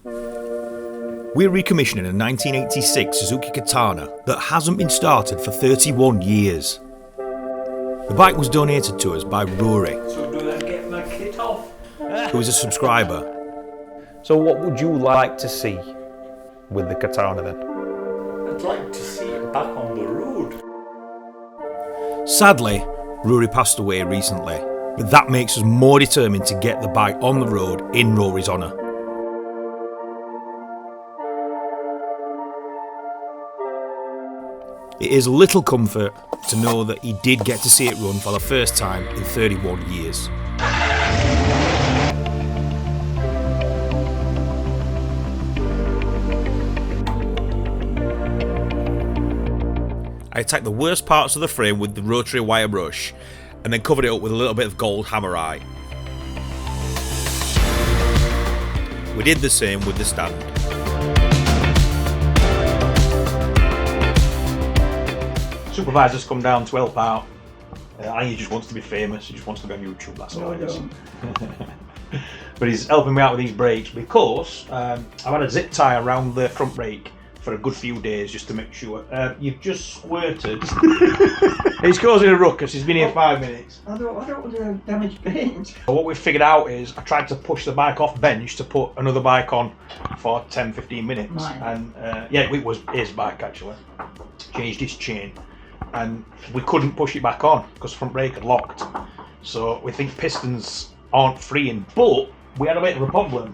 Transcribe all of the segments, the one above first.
We're recommissioning a 1986 Suzuki Katana that hasn't been started for 31 years. The bike was donated to us by Ruaidhri, So do I get my kit off? who is a subscriber. So what would you like to see with the Katana then? I'd like to see it back on the road. Sadly, Ruaidhri passed away recently, but that makes us more determined to get the bike on the road in Rory's honour. It is little comfort to know that he did get to see it run for the first time in 31 years. I attacked the worst parts of the frame with the rotary wire brush and then covered it up with a little bit of gold hammerite. We did the same with the stand. Supervisor's come down to help out. I think he just wants to be famous, he just wants to be on YouTube, that's all it is. But he's helping me out with these brakes because I've had a zip tie around the front brake for a good few days just to make sure. You've just squirted. He's causing a ruckus, he's been here 5 minutes. I don't want to damage paint. What we've figured out is I tried to push the bike off bench to put another bike on for 10-15 minutes. Right. And yeah, it was his bike actually. Changed his chain. And we couldn't push it back on because the front brake had locked. So we think pistons aren't freeing, but we had a bit of a problem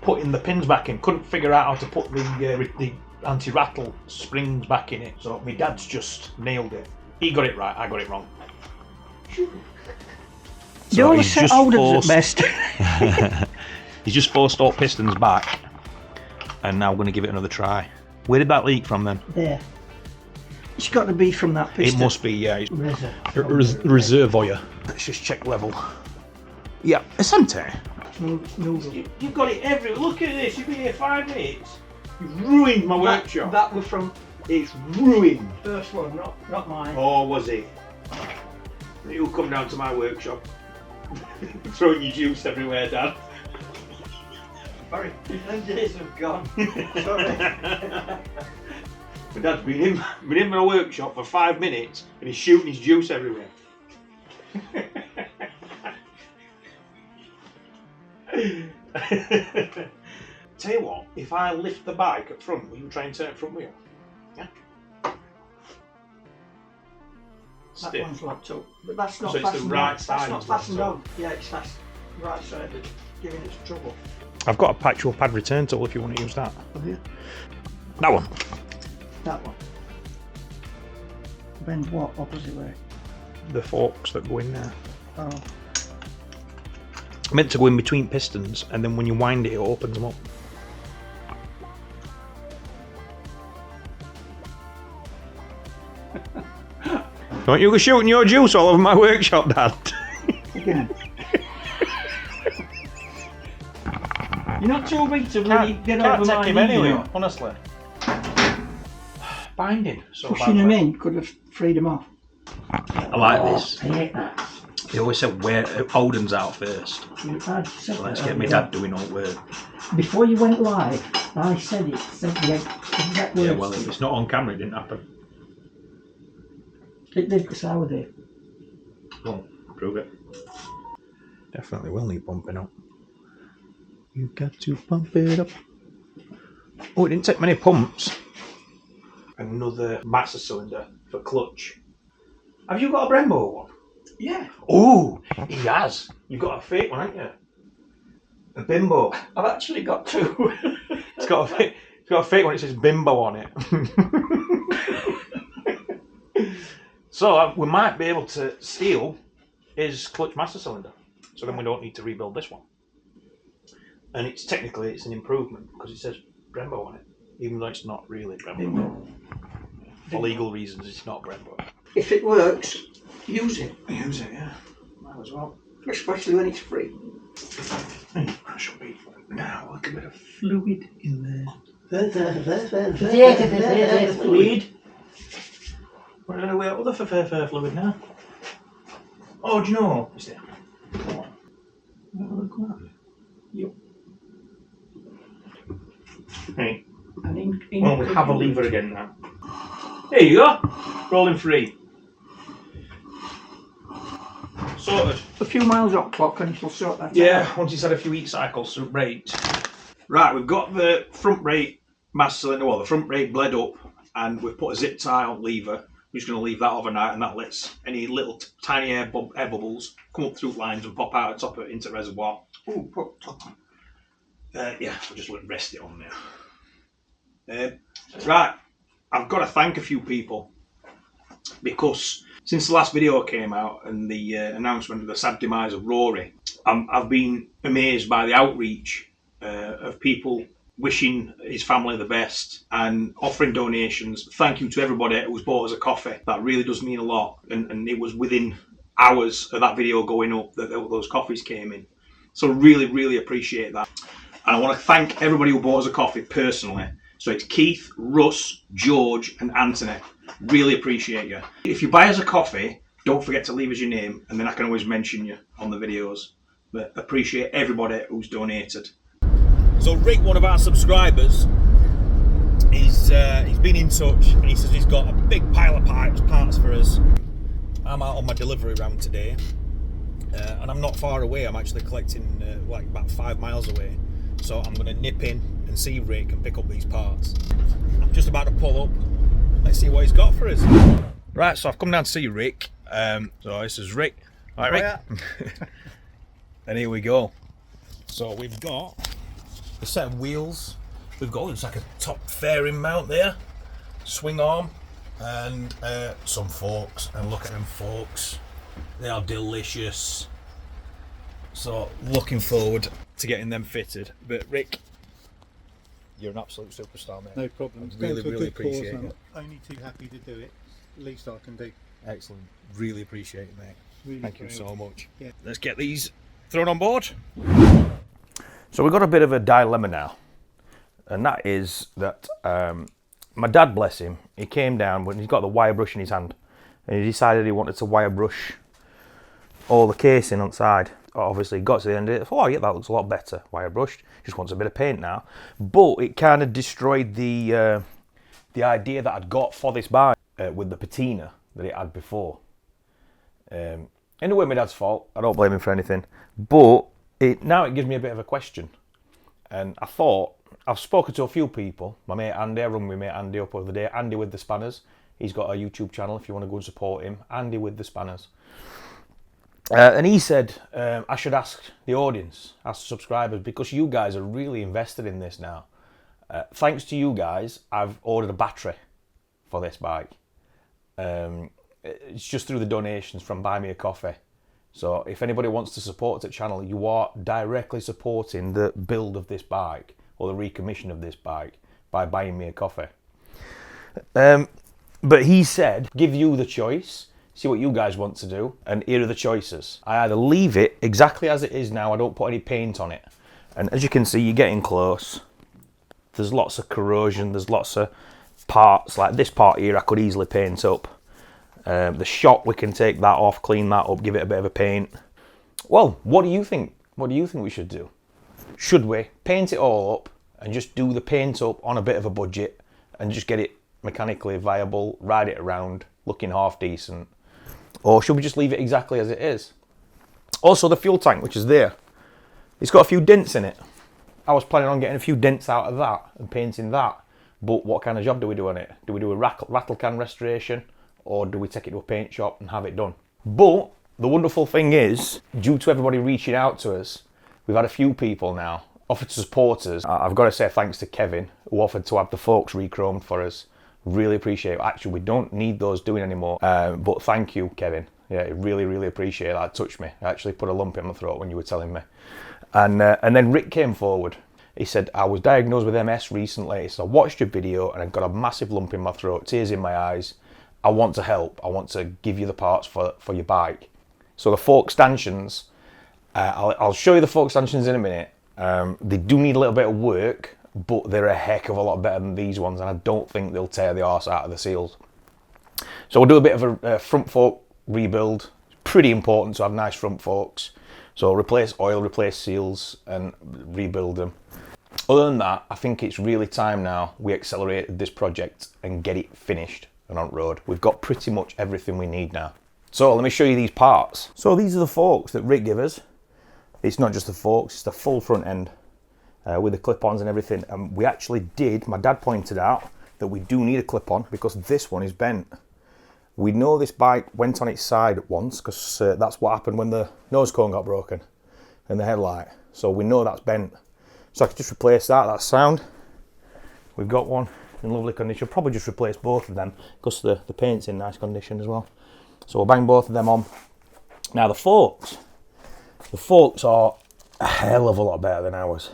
putting the pins back in. Couldn't figure out how to put the anti-rattle springs back in it. So my dad's just nailed it. He got it right, I got it wrong. You're only set holders at best. He's just forced all pistons back, and now we're going to give it another try. Where did that leak from then? There. It's got to be from that piston. It must be, yeah. Reservoir. Let's just check level. Yeah, it's empty. Noodle. You've got it everywhere. Look at this, you've been here 5 minutes. You've ruined my workshop. That was from It's ruined. first one, not mine. Or was it? You'll come down to my workshop. Throwing your juice everywhere, Dad. Sorry, them days have gone. Sorry. My dad's been in my workshop for 5 minutes and he's shooting his juice everywhere. Tell you what, if I lift the bike up front, will you try and turn it front wheel? Yeah. That Stiff. one's locked up, but that's not So it's the fastened right on. side That's not that's locked fastened up. on. Yeah, it's fast. Right side that's giving us trouble. I've got a actual pad return tool if you want to use that. Have you? That one. That one. Bend what opposite way? The forks that go in there. Oh. Meant to go in between pistons, and then when you wind it, it opens them up. Don't you go shooting your juice all over my workshop, Dad? Again. You're not too big to really get over my knee, you know. honestly. Binding. So Pushing them in could have freed them off. I like this. I hate that. They always said wear Holden's out first. So Let's get my dad doing all work. Before you went live, I said it. Said the exact words. Yeah, well, if it's not on camera, it didn't happen. It did because I was there. Well, prove it. Definitely will need bumping up. You've got to pump it up. Oh, it didn't take many pumps. Another master cylinder for clutch. Have you got a Brembo one? Yeah. Oh, he has. You've got a fake one, haven't you? A Bimbo. I've actually got two. It's got a fake one. It says Bimbo on it. So we might be able to steal his clutch master cylinder. So then we don't need to rebuild this one. And it's technically an improvement because it says Brembo on it, even though it's not really Brembo. For legal reasons, it's not Brembo. If it works, use it. Use it, yeah. Might as well. Especially when it's free. That should be now a little bit of fluid in there. Fluid. We're going to wear other fluid now. Oh, do you know? Is there? Yep. Right. And Well, we have a lever again now. There you go. Rolling free. Sorted. a few miles up clock and it'll sort that out. Yeah, once he's had a few heat cycles through brake. Right, we've got the front brake mass cylinder, well, the front brake bled up, and we've put a zip tie on lever. We're just going to leave that overnight, and that lets any little tiny air bubbles come up through lines and pop out the top of it into the reservoir. Oh, put top on. Yeah, I'll just rest it on there. Right, I've got to thank a few people, because since the last video came out and the announcement of the sad demise of Ruaidhri, I've been amazed by the outreach of people wishing his family the best and offering donations. Thank you to everybody who's bought us a coffee. That really does mean a lot. And it was within hours of that video going up that those coffees came in. So really, really appreciate that. And I want to thank everybody who bought us a coffee personally. So it's Keith, Russ, George and Anthony. Really appreciate you. If you buy us a coffee, don't forget to leave us your name, and then I can always mention you on the videos. But appreciate everybody who's donated. So Rick, one of our subscribers, he's been in touch and he says he's got a big pile of parts for us. I'm out on my delivery round today, and I'm not far away. I'm actually collecting like about 5 miles away. So I'm going to nip in and see Rick and pick up these parts. I'm just about to pull up. Let's see what he's got for us. Right, so I've come down to see Rick. So this is Rick. All right, Rick. And here we go. So we've got a set of wheels. We've got, it's like a top fairing mount there, swing arm, and some forks. And look at them forks. They are delicious. So looking forward to getting them fitted. But Rick, you're an absolute superstar, mate. No problem. I really appreciate it. I'm only too happy to do it. Least I can do. Excellent. Really appreciate it, mate. Really Thank you proud. so much. Yeah. Let's get these thrown on board. So we've got a bit of a dilemma now, and that is that my dad, bless him, he came down when he's got the wire brush in his hand, and he decided he wanted to wire brush all the casing on the side. Obviously, got to the end of it. Oh yeah, that looks a lot better. Wire brushed. Just wants a bit of paint now, but it kind of destroyed the idea that I'd got for this bike with the patina that it had before. In a way, my dad's fault. I don't blame him for anything, but now it gives me a bit of a question. And I thought, I've spoken to a few people. My mate Andy, I rung my mate Andy up the other day. Andy with the Spanners. He's got a YouTube channel if you want to go and support him. Andy with the Spanners. And he said I should ask the audience, ask the subscribers, because you guys are really invested in this now. Thanks to you guys, I've ordered a battery for this bike. It's just through the donations from Buy Me a Coffee. So if anybody wants to support the channel, you are directly supporting the build of this bike or the recommission of this bike by buying me a coffee. But he said, give you the choice, see what you guys want to do, and here are the choices. I either leave it exactly as it is now, I don't put any paint on it. And as you can see, you're getting close. There's lots of corrosion, there's lots of parts, like this part here I could easily paint up. The shock, we can take that off, clean that up, give it a bit of a paint. Well, what do you think? What do you think we should do? Should we paint it all up and just do the paint up on a bit of a budget and just get it mechanically viable, ride it around, looking half decent? Or should we just leave it exactly as it is? Also, the fuel tank, which is there, it's got a few dents in it. I was planning on getting a few dents out of that and painting that. But what kind of job do we do on it? Do we do a rattle can restoration? Or do we take it to a paint shop and have it done? But the wonderful thing is, due to everybody reaching out to us, we've had a few people now offer to support us. I've got to say thanks to Kevin, who offered to have the forks re-chromed for us. Really appreciate it. Actually, we don't need those doing anymore. But thank you, Kevin. Yeah, really appreciate it. That touched me. I actually put a lump in my throat when you were telling me. And then Rick came forward. He said, I was diagnosed with MS recently, so I watched your video and I got a massive lump in my throat, tears in my eyes. I want to help. I want to give you the parts for your bike. So the fork stanchions, I'll show you the fork stanchions in a minute. They do need a little bit of work, but they're a heck of a lot better than these ones, and I don't think they'll tear the arse out of the seals. So we'll do a bit of a front fork rebuild. It's pretty important to have nice front forks. So replace oil, replace seals, and rebuild them. Other than that, I think it's really time now we accelerated this project and get it finished and on road. We've got pretty much everything we need now. So let me show you these parts. So these are the forks that Rick gave us. It's not just the forks, it's the full front end with the clip-ons and everything. And we actually did, my dad pointed out that we do need a clip-on because this one is bent. We know this bike went on its side once because that's what happened when the nose cone got broken and the headlight. So we know that's bent. So I could just replace that, that's sound. We've got one in lovely condition. Probably just replace both of them because the paint's in nice condition as well. So we'll bang both of them on. Now the forks are a hell of a lot better than ours.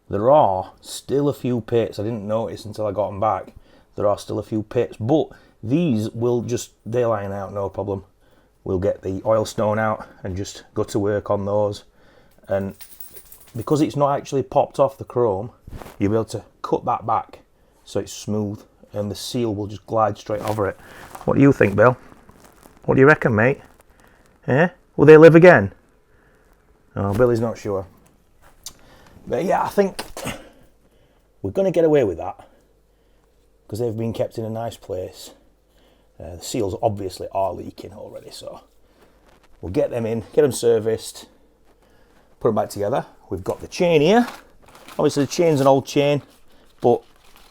There are still a few pits. I didn't notice until I got them back. There are still a few pits, but these will just, they'll iron out, no problem. We'll get the oil stone out and just go to work on those. And because it's not actually popped off the chrome, you'll be able to cut that back so it's smooth and the seal will just glide straight over it. What do you think, Bill? What do you reckon, mate? Eh? Will they live again? Oh, Billy's not sure. But yeah, I think we're going to get away with that because they've been kept in a nice place. The seals obviously are leaking already, so we'll get them in, get them serviced, put them back together. We've got the chain here. Obviously the chain's an old chain, but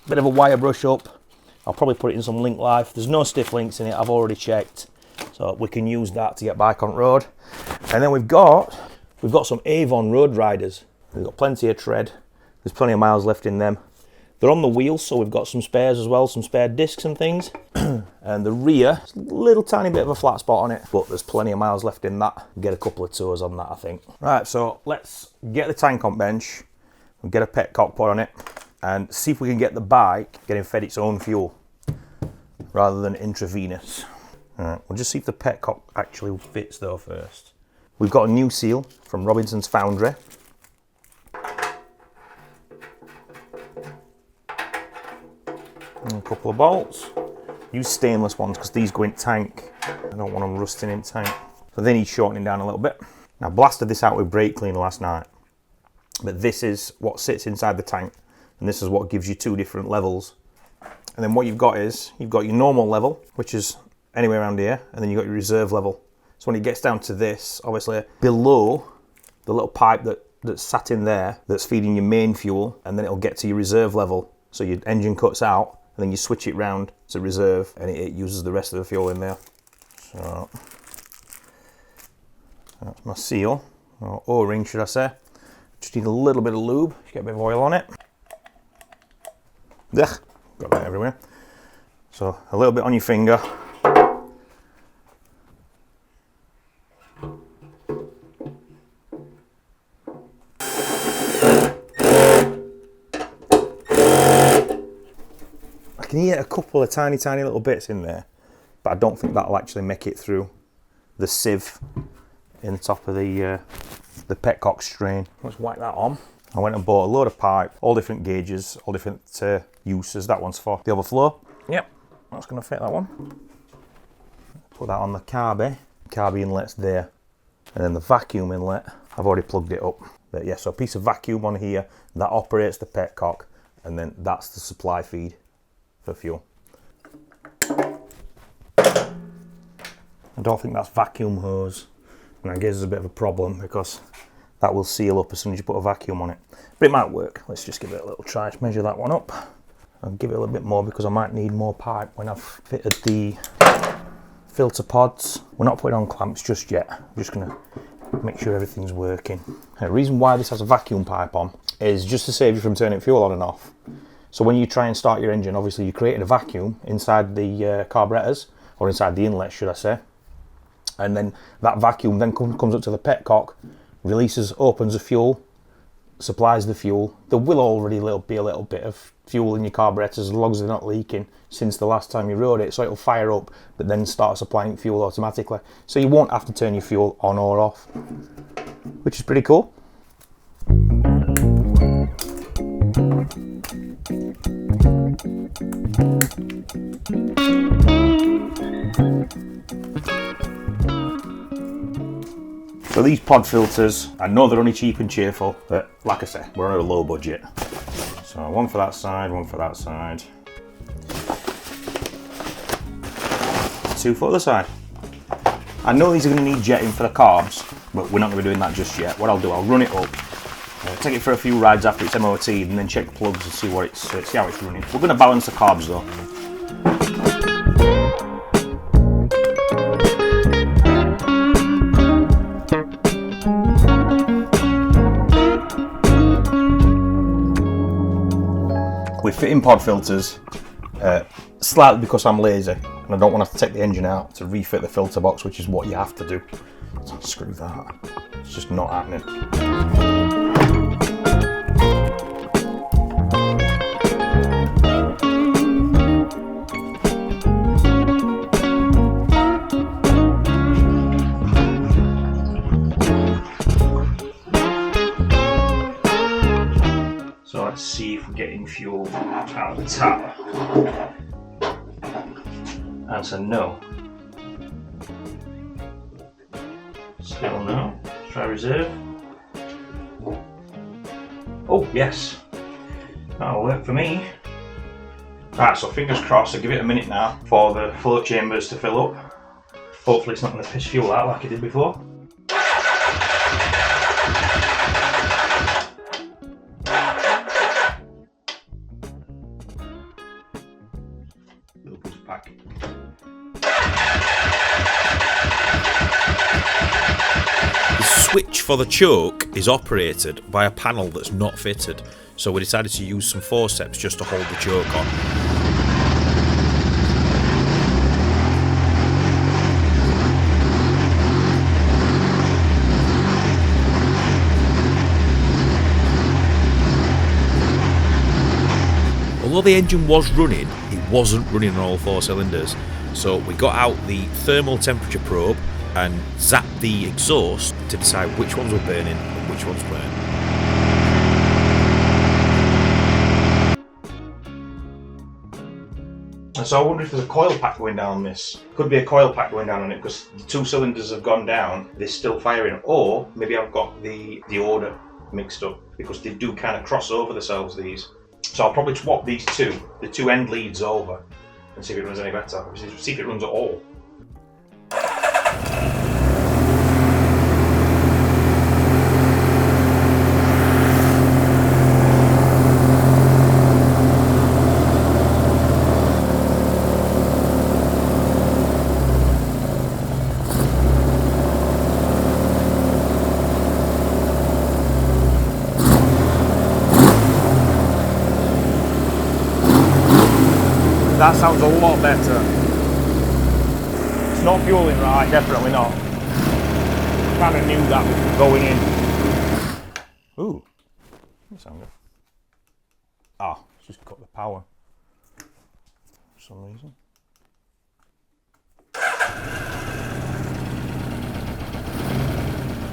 a bit of a wire brush up. I'll probably put it in some link life. There's no stiff links in it, I've already checked, so we can use that to get back on road. And then we've got some Avon road riders. We've got plenty of tread. There's plenty of miles left in them. They're on the wheels, so we've got some spares as well, some spare discs and things. And the rear, a little tiny bit of a flat spot on it, but there's plenty of miles left in that. Get a couple of tours on that, I think. Right, so let's get the tank on bench and get a petcock put on it and see if we can get the bike getting fed its own fuel rather than intravenous. Alright, we'll just see if the petcock actually fits though first. We've got a new seal from Robinson's Foundry. And a couple of bolts. Use stainless ones because these go in tank. I don't want them rusting in tank. So they need shortening down a little bit. Now I blasted this out with brake cleaner last night. But this is what sits inside the tank. And this is what gives you two different levels. And then what you've got is, you've got your normal level, which is anywhere around here. And then you've got your reserve level. So when it gets down to this, obviously below the little pipe that's sat in there, that's feeding your main fuel, and then it'll get to your reserve level. So your engine cuts out, and then you switch it round to reserve, and it uses the rest of the fuel in there. So that's my seal, or O-ring should I say. Just need a little bit of lube, get a bit of oil on it. Ugh, got that everywhere. So a little bit on your finger. I can hear a couple of tiny little bits in there, but I don't think that'll actually make it through the sieve in the top of the petcock strain. Let's whack that on. I went and bought a load of pipe, all different gauges, all different uses. That one's for the overflow. Yep, that's going to fit that one. Put that on the carby inlet's there, and then the vacuum inlet, I've already plugged it up. But yeah, so a piece of vacuum on here that operates the petcock, and then that's the supply feed for fuel. I don't think that's vacuum hose, and that gives us a bit of a problem because that will seal up as soon as you put a vacuum on it. But it might work. Let's just give it a little try to measure that one up. I'll give it a little bit more because I might need more pipe when I've fitted the filter pods. We're not putting on clamps just yet. I'm just going to make sure everything's working. And the reason why this has a vacuum pipe on is just to save you from turning fuel on and off. So when you try and start your engine, obviously you're creating a vacuum inside the carburetors, or inside the inlet should I say, and then that vacuum then comes up to the petcock, releases, opens the fuel, supplies the fuel. There will already be a little bit of fuel in your carburetors as long as they're not leaking since the last time you rode it, so it'll fire up but then start supplying fuel automatically. So you won't have to turn your fuel on or off, which is pretty cool. So these pod filters, I know they're only cheap and cheerful, but like I say, we're on a low budget. So one for that side, one for that side. 2 for the other side. I know these are going to need jetting for the carbs, but we're not going to be doing that just yet. What I'll do, I'll run it up, take it for a few rides after it's MOT'd, and then check the plugs and see how it's running. We're going to balance the carbs though. We're fitting pod filters slightly because I'm lazy and I don't want to have to take the engine out to refit the filter box, which is what you have to do. So screw that. It's just not happening. So let's see if we're getting fuel out of the tap. Answer no. Still no. Let's try reserve. Oh yes, that'll work for me. Right, so fingers crossed. I'll give it a minute now for the float chambers to fill up. Hopefully it's not going to piss fuel out like it did before. The switch for the choke is operated by a panel that's not fitted, so we decided to use some forceps just to hold the choke on. Although the engine was running, it wasn't running on all 4 cylinders, so we got out the thermal temperature probe and zapped the exhaust to decide which ones were burning and which ones weren't. And so I wonder if there's a coil pack going down on this. Could be a coil pack going down on it because the 2 cylinders have gone down, they're still firing. Or maybe I've got the order mixed up because they do kind of cross over themselves, these. So I'll probably swap these the 2 end leads over and see if it runs any better. See if it runs at all. That sounds a lot better. It's not fueling right, definitely not. Kind of knew that going in. Ooh, that sounds good. Ah, it's just cut the power for some reason.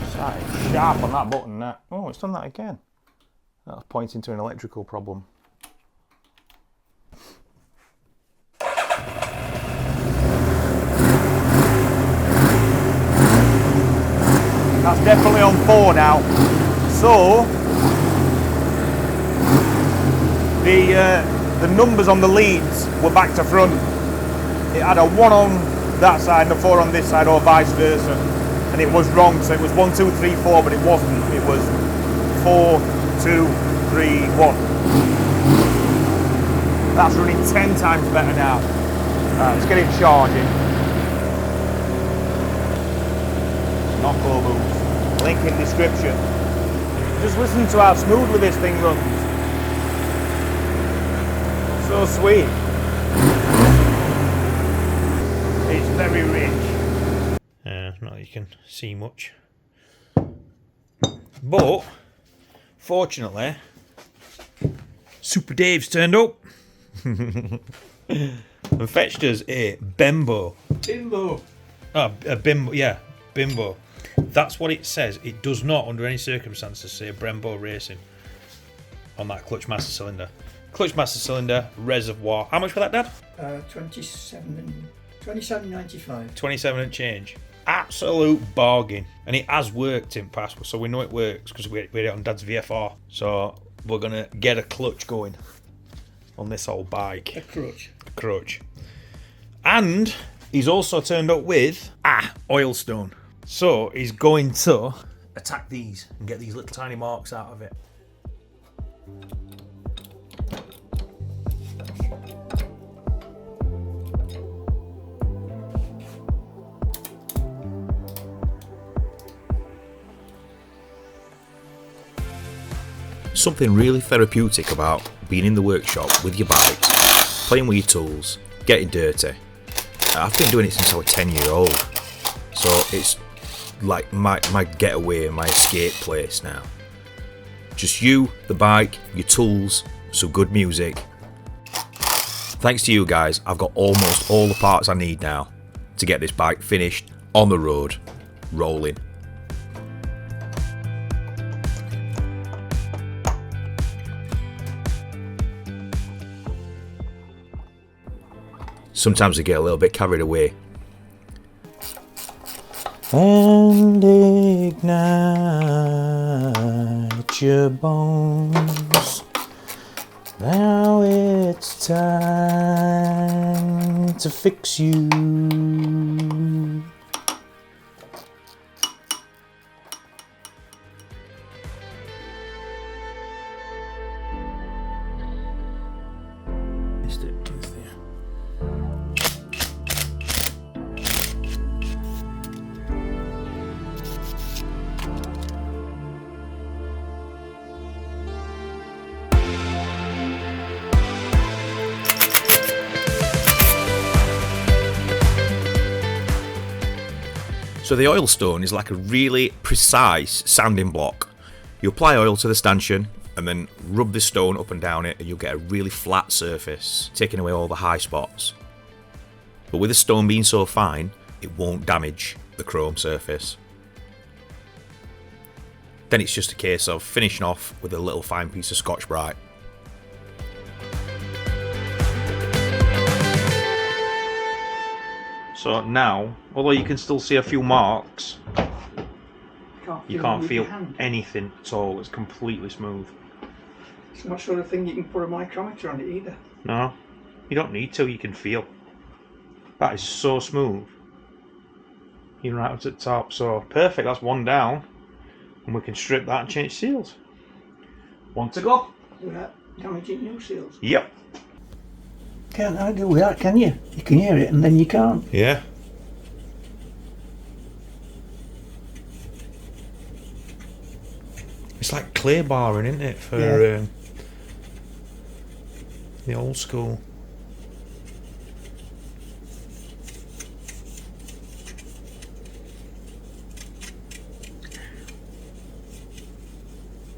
It's sharp on that button. That. Oh, it's done that again. That's pointing to an electrical problem. That's definitely on 4 now. So the numbers on the leads were back to front. It had a 1 on that side and a 4 on this side, or vice versa, and it was wrong. So it was 1, 2, 3, 4, but it wasn't. It was 4, 2, 3, 1. That's running 10 times better now. Let's get it charging. Noco Boost. Link in description. Just listen to how smoothly this thing runs. So sweet. It's very rich. Not that you can see much. But, fortunately, Super Dave's turned up and fetched us a Bimbo. Bimbo. Oh, a Bimbo, yeah, Bimbo. That's what it says. It does not, under any circumstances, say Brembo Racing on that clutch master cylinder. Clutch master cylinder, reservoir. How much for that, Dad? 27.95. 27 and change. Absolute bargain. And it has worked in past, so we know it works because we had it on Dad's VFR. So we're gonna get a clutch going on this old bike. A crutch. Crutch. And he's also turned up with oil stone. So he's going to attack these and get these little tiny marks out of it. Something really therapeutic about being in the workshop with your bike, playing with your tools, getting dirty. I've been doing it since I was 10-year-old, so it's like my getaway, my escape place now. Just you, the bike, your tools, some good music. Thanks to you guys, I've got almost all the parts I need now to get this bike finished, on the road, rolling. Sometimes I get a little bit carried away. And ignite your bones. Now it's time to fix you. Missed it. It's there. So the oil stone is like a really precise sanding block. You apply oil to the stanchion and then rub the stone up and down it and you'll get a really flat surface, taking away all the high spots. But with the stone being so fine, it won't damage the chrome surface. Then it's just a case of finishing off with a little fine piece of Scotch-Brite. So now, although you can still see a few marks, you can't feel anything at all. It's completely smooth. It's not sort of thing you can put a micrometer on it either. No, you don't need to. You can feel. That is so smooth. Even right up to the top. So perfect. That's one down, and we can strip that and change seals. One to go. Without damaging new seals. Yep. Can't argue with that, can you? You can hear it and then you can't. Yeah. It's like clay barring, isn't it, for the old school.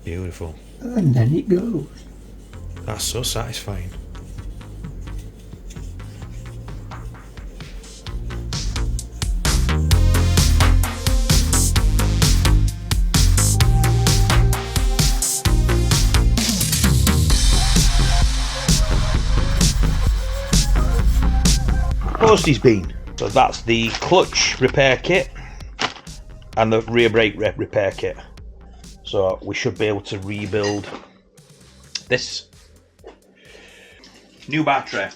Beautiful. And then it goes. That's so satisfying. Posty's been. So that's the clutch repair kit and the rear brake repair kit. So we should be able to rebuild this. New battery.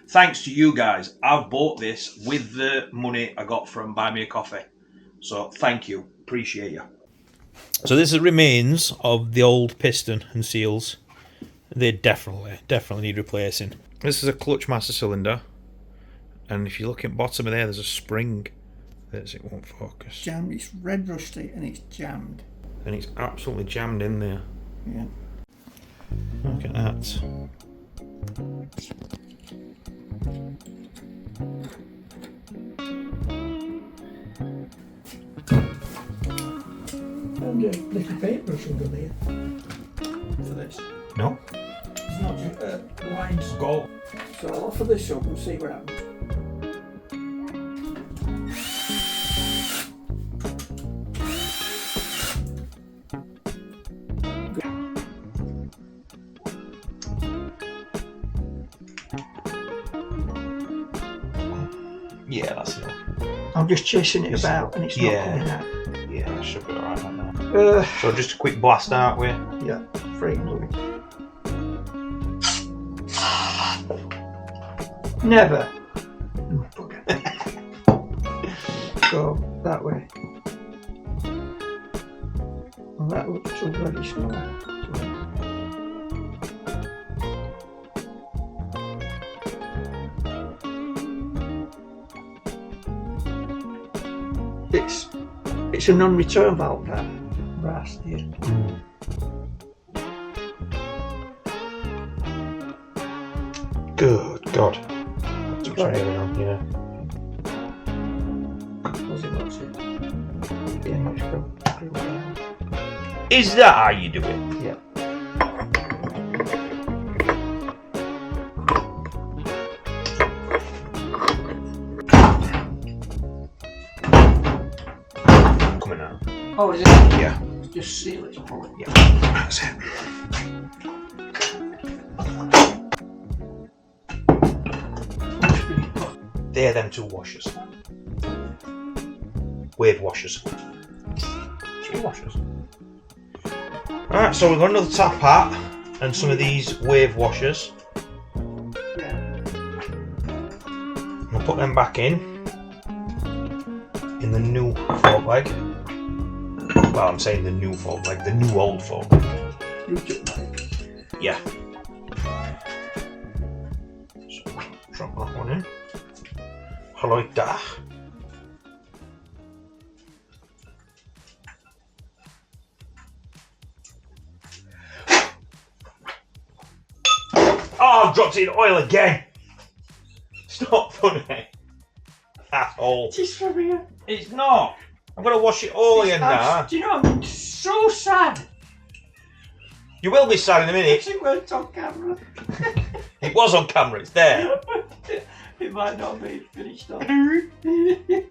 Thanks to you guys, I've bought this with the money I got from Buy Me a Coffee. So thank you, appreciate you. So this is remains of the old piston and seals. They definitely need replacing. This is a clutch master cylinder. And if you look at the bottom of there's a spring. It won't focus. Jammed, it's red rusty and it's jammed. And it's absolutely jammed in there. Yeah. Look at that. And a little paintbrush will go there. For this. No? It's not just lines. Go. So I'll offer this up and see what happens. Yeah, that's enough. I'm just chasing it about and it's not coming out. Yeah, that should be alright now. So just a quick blast out with. Yeah. frames of it. Never. Oh, bugger. Go that way. Well, that looks so bloody small. It's a non-return valve, that brass here. Good God. That's What's going on here? What's it? Yeah, let's go down. Is that how you do it? Yeah. Coming out. Oh, is it? Yeah. Just seal it. Pull it. Yeah. That's it. They're them two washers. Wave washers. 3 washers. Alright, so we've got another tap hat and some of these wave washers. Yeah. We'll put them back in the new fork leg. Well, I'm saying the new fork leg, the new old fork leg. You took mine. Yeah. So, drop that one in. Like that. Oh, I've dropped it in oil again. It's not funny at all. Just for me. It's not. I'm gonna wash it all again now. Do you know, I'm so sad. You will be sad in a minute. It weren't on camera. It was on camera. It's there. It might not be finished off. Oh dear.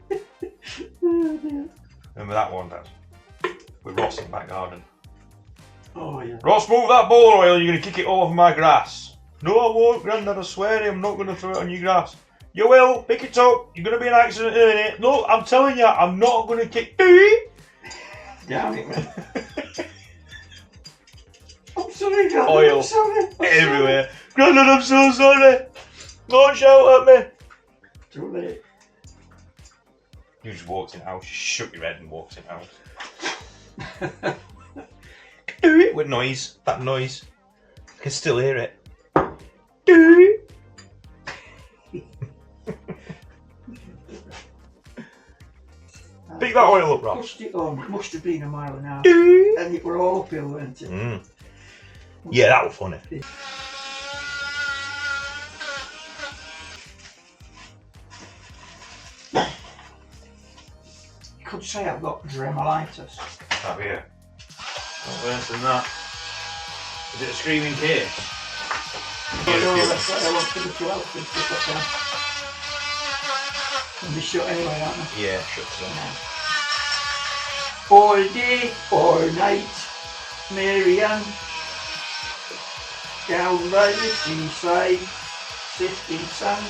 Remember that one, Dad? With Ross in the back garden. Oh yeah. Ross, move that bowl oil. You're gonna kick it all over my grass. No, I won't, Grandad. I swear I'm not gonna throw it on your grass. You will. Pick it up. You're gonna be an accident in it. No, I'm telling you, I'm not gonna kick. Damn it, man. I'm sorry, Grandad. Oil I'm sorry. everywhere. Grandad, I'm so sorry. Don't shout at me. Too late. You just walked in the house. You shook your head and walked in the house. With noise. That noise. I can still hear it. Pick that oil up, Ross. Pushed it on. It must have been a mile and a half. And it were all uphill, weren't it? Yeah, that was funny. You could say I've got dremelitis. Oh yeah. Not worse than that. Is it a screaming case? No, that's what I want to do to help with that. They'll be shut anyway, aren't they? Yeah, shuts them. All day, all night, Mary Ann, down by the seaside, sifting sand.